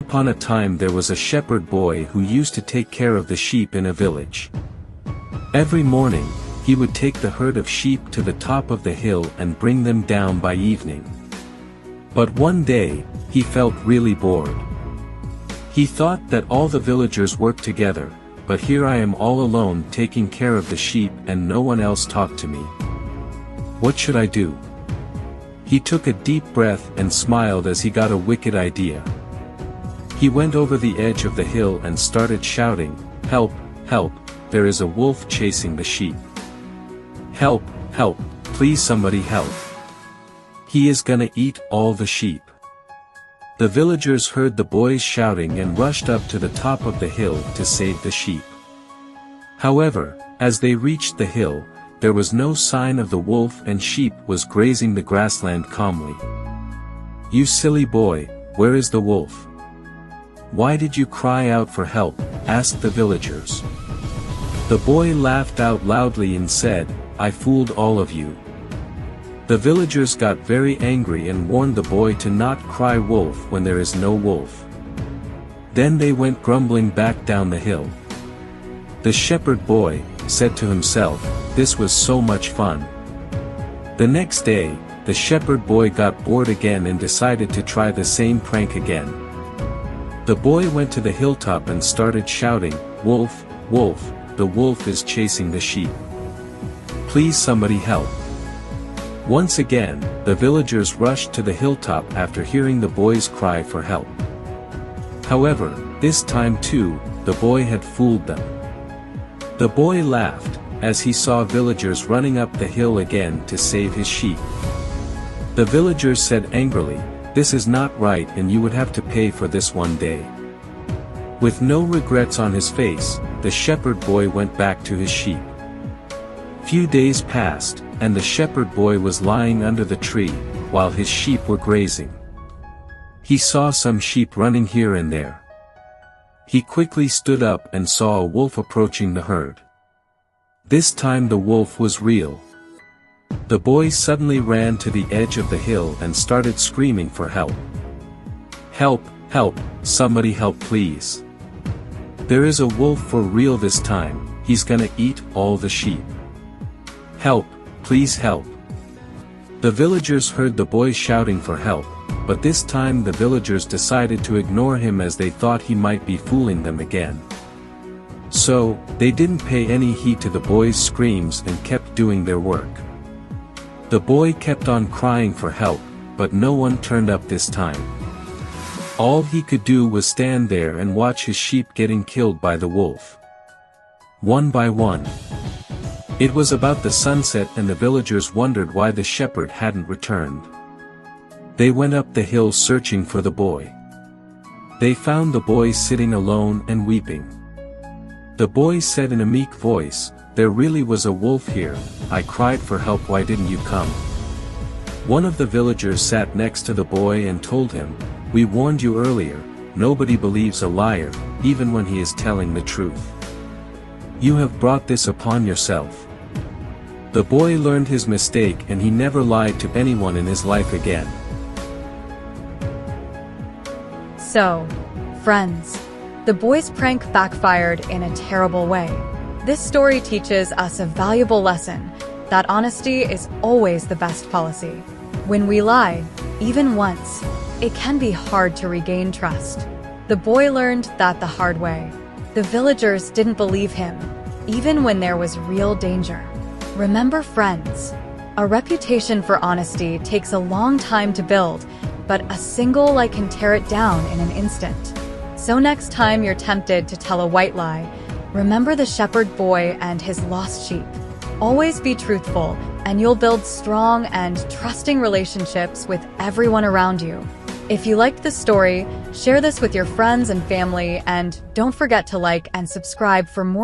upon a time there was a shepherd boy who used to take care of the sheep in a village. Every morning, he would take the herd of sheep to the top of the hill and bring them down by evening. But one day, he felt really bored. He thought that all the villagers worked together, but here I am all alone taking care of the sheep and no one else talked to me. What should I do? He took a deep breath and smiled as he got a wicked idea. He went over the edge of the hill and started shouting, "Help, help, there is a wolf chasing the sheep. Help, help, please somebody help. He is gonna eat all the sheep." The villagers heard the boys shouting and rushed up to the top of the hill to save the sheep. However, as they reached the hill, there was no sign of the wolf and sheep was grazing the grassland calmly. "You silly boy, where is the wolf? Why did you cry out for help?" asked the villagers. The boy laughed out loudly and said, "I fooled all of you." The villagers got very angry and warned the boy to not cry wolf when there is no wolf. Then they went grumbling back down the hill. The shepherd boy said to himself, "This was so much fun." The next day, the shepherd boy got bored again and decided to try the same prank again. The boy went to the hilltop and started shouting, "Wolf, wolf, the wolf is chasing the sheep. Please somebody help." Once again, the villagers rushed to the hilltop after hearing the boy's cry for help. However, this time too, the boy had fooled them. The boy laughed, as he saw villagers running up the hill again to save his sheep. The villagers said angrily, "This is not right and you would have to pay for this one day." With no regrets on his face, the shepherd boy went back to his sheep. Few days passed, and the shepherd boy was lying under the tree, while his sheep were grazing. He saw some sheep running here and there. He quickly stood up and saw a wolf approaching the herd. This time the wolf was real. The boy suddenly ran to the edge of the hill and started screaming for help. "Help, help, somebody help please. There is a wolf for real this time, he's gonna eat all the sheep. Help, please help." The villagers heard the boy shouting for help, but this time the villagers decided to ignore him as they thought he might be fooling them again. So, they didn't pay any heed to the boy's screams and kept doing their work. The boy kept on crying for help, but no one turned up this time. All he could do was stand there and watch his sheep getting killed by the wolf. One by one. It was about the sunset and the villagers wondered why the shepherd hadn't returned. They went up the hill searching for the boy. They found the boy sitting alone and weeping. The boy said in a meek voice, "There really was a wolf here, I cried for help, why didn't you come?" One of the villagers sat next to the boy and told him, "We warned you earlier, nobody believes a liar, even when he is telling the truth. You have brought this upon yourself." The boy learned his mistake and he never lied to anyone in his life again. So, friends, the boy's prank backfired in a terrible way. This story teaches us a valuable lesson, that honesty is always the best policy. When we lie, even once, it can be hard to regain trust. The boy learned that the hard way. The villagers didn't believe him, even when there was real danger. Remember, friends, a reputation for honesty takes a long time to build, but a single lie can tear it down in an instant. So next time you're tempted to tell a white lie, remember the shepherd boy and his lost sheep. Always be truthful, and you'll build strong and trusting relationships with everyone around you. If you liked this story, share this with your friends and family, and don't forget to like and subscribe for more.